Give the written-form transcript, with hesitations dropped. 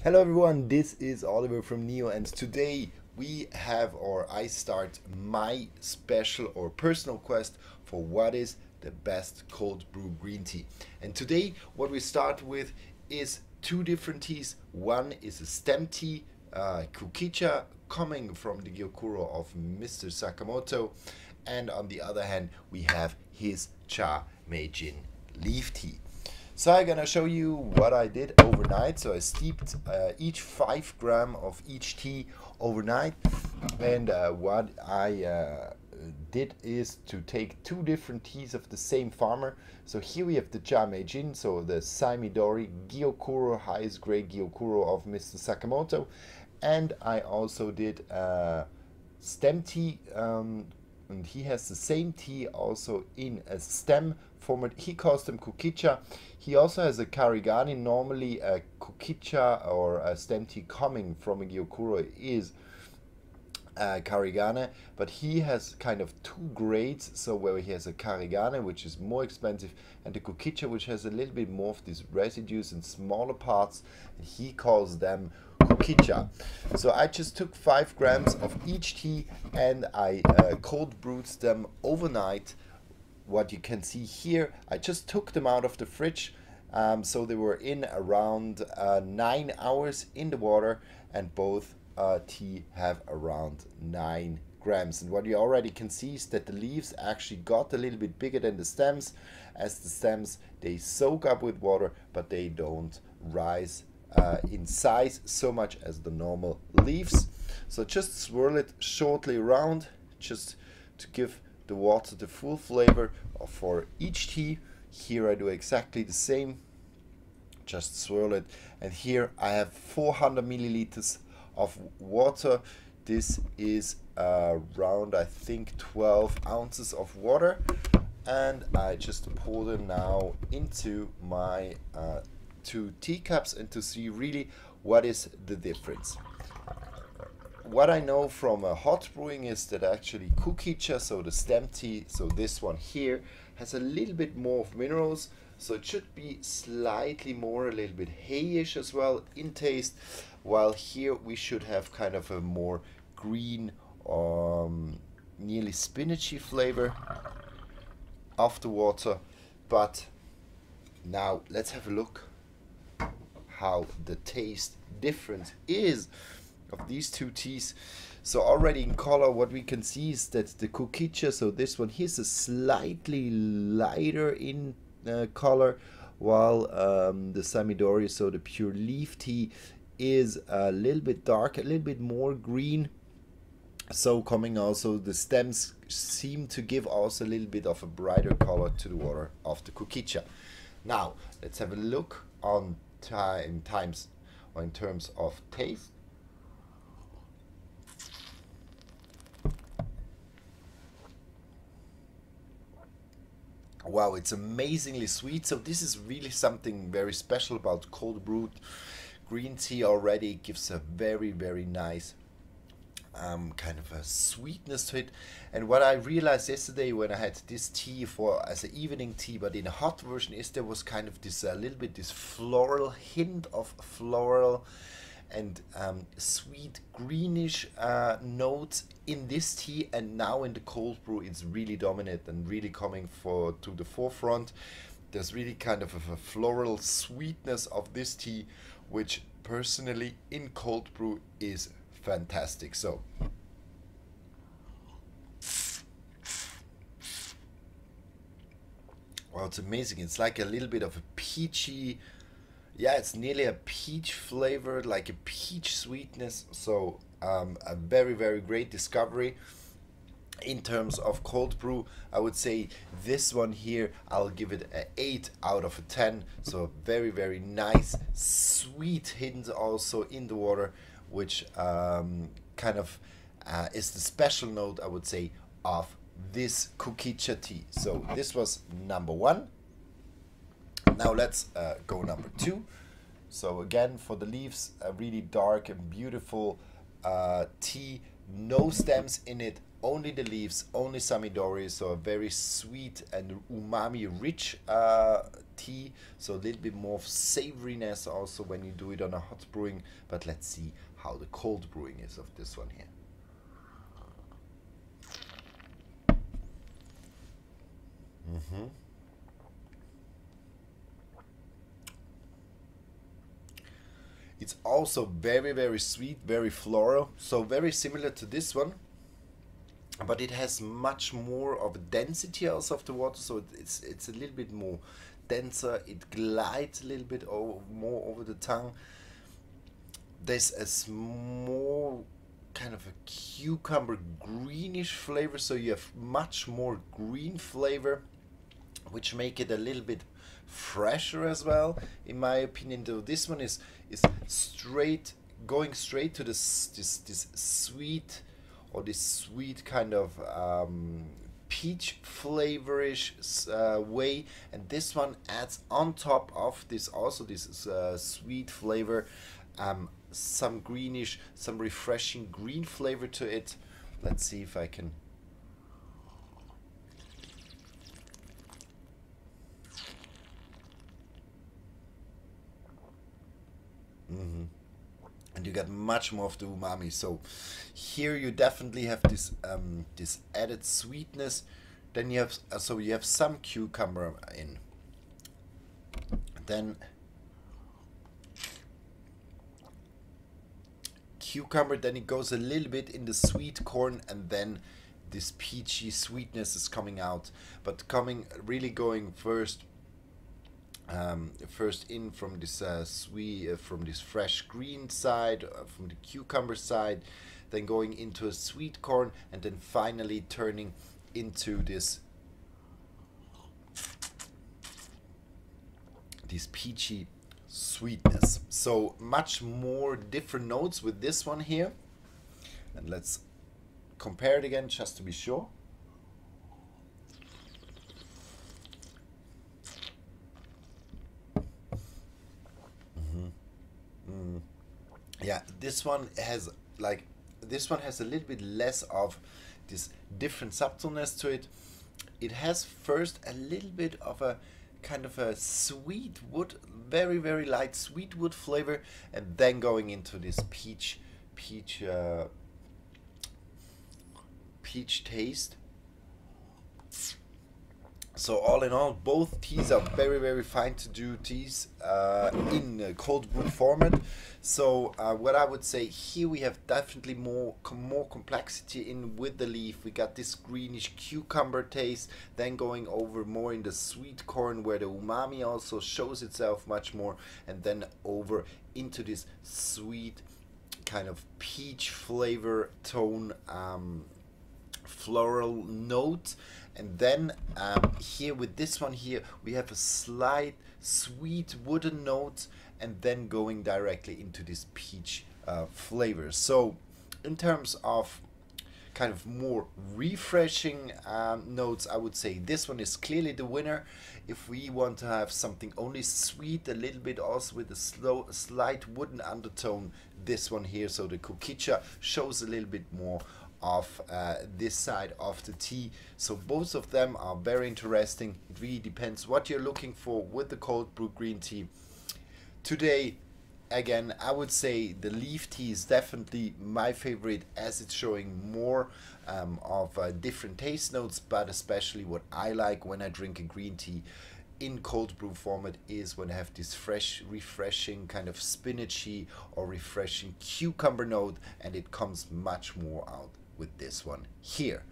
Hello everyone, this is Oliver from Neo, and today I start my special or personal quest for what is the best cold brew green tea. And today what we start with is two different teas. One is a stem tea, Kukicha, coming from the Gyokuro of Mr. Sakamoto, and on the other hand we have his Cha Meijin leaf tea. So I'm gonna show you what I did overnight. So I steeped each 5 gram of each tea overnight, and what I did is to take two different teas of the same farmer. So here we have the Cha Meijin, so the Saemidori Gyokuro, highest grade Gyokuro of Mr. Sakamoto, and I also did stem tea. And he has the same tea also in a stem format. He calls them Kukicha. He also has a Karigani. Normally a Kukicha or a stem tea coming from a Gyokuro is Karigane, but he has kind of two grades. So where he has a Karigane, which is more expensive, and the Kukicha, which has a little bit more of these residues in smaller parts, and he calls them Kukicha. So I just took 5 grams of each tea and I cold brewed them overnight. What you can see here, I just took them out of the fridge, so they were in around 9 hours in the water, and both tea have around 9 grams. And what you already can see is that the leaves actually got a little bit bigger than the stems, as the stems, they soak up with water but they don't rise in size so much as the normal leaves. So just swirl it shortly around, just to give the water the full flavor for each tea. Here I do exactly the same, just swirl it, and here I have 400 milliliters of water. This is around, I think, 12 ounces of water, and I just pour them now into my 2 teacups, and to see really what is the difference. What I know from hot brewing is that actually Kukicha, so the stem tea, so this one here, has a little bit more of minerals, so it should be slightly more, a little bit hayish as well in taste, while here we should have kind of a more green, nearly spinachy flavor of the water. But now let's have a look how the taste difference is of these two teas. So already in color, what we can see is that the Kukicha, so this one here's a slightly lighter in color, while the Saemidori, so the pure leaf tea, is a little bit dark, a little bit more green. So coming also, the stems seem to give also a little bit of a brighter color to the water of the Kukicha. Now let's have a look on times or in terms of taste. Wow, it's amazingly sweet. So this is really something very special about cold brewed green tea. Already it gives a very nice kind of a sweetness to it. And what I realized yesterday when I had this tea for as an evening tea, but in a hot version, is there was kind of this a little bit this floral hint of floral and sweet greenish notes in this tea, and now in the cold brew it's really dominant and really coming to the forefront. There's really kind of a floral sweetness of this tea, which personally in cold brew is fantastic. So well, it's amazing. It's like a little bit of a peachy, yeah, it's nearly a peach flavor, like a peach sweetness. So a very great discovery. In terms of cold brew, I would say this one here, I'll give it an 8 out of 10. So very nice sweet hint also in the water, which kind of is the special note, I would say, of this Kukicha tea. So this was number 1. Now let's go number 2. So again, for the leaves, a really dark and beautiful tea, no stems in it, only the leaves, only Saemidori, so a very sweet and umami rich tea, so a little bit more of savoriness also when you do it on a hot brewing. But let's see how the cold brewing is of this one here. It's also very, very sweet, very floral, so very similar to this one, but it has much more of a density also of the water, so it's a little bit more denser. It glides a little bit more over the tongue. There's a small kind of a cucumber greenish flavor, so you have much more green flavor, which make it a little bit fresher as well, in my opinion. Though this one is going straight to this sweet, or this sweet kind of peach flavorish way, and this one adds on top of this also this sweet flavor, some greenish, some refreshing green flavor to it. Let's see if I can. And you get much more of the umami. So here you definitely have this this added sweetness. Then you have you have some cucumber in. Then cucumber. Then it goes a little bit in the sweet corn, and then this peachy sweetness is coming out. But really going first. First in from this sweet, from this fresh green side, from the cucumber side, then going into a sweet corn, and then finally turning into this peachy sweetness. So much more different notes with this one here, and let's compare it again just to be sure. Yeah, this one has a little bit less of this different subtleness to it. It has first a little bit of a kind of a sweet wood, very, very light sweet wood flavor, and then going into this peach taste. So all in all, both teas are very, very fine to do teas in cold brew format. So what I would say here, we have definitely more complexity in with the leaf. We got this greenish cucumber taste, then going over more in the sweet corn where the umami also shows itself much more, and then over into this sweet kind of peach flavor tone, floral note. And then here with this one here, we have a slight sweet wooden note, and then going directly into this peach flavor. So in terms of kind of more refreshing notes, I would say this one is clearly the winner. If we want to have something only sweet, a little bit also with a slight wooden undertone, this one here, so the Kukicha, shows a little bit more of this side of the tea. So both of them are very interesting. It really depends what you're looking for with the cold brew green tea. Today, again, I would say the leaf tea is definitely my favorite, as it's showing more of different taste notes, but especially what I like when I drink a green tea in cold brew format is when I have this fresh, refreshing kind of spinachy or refreshing cucumber note, and it comes much more out with this one here.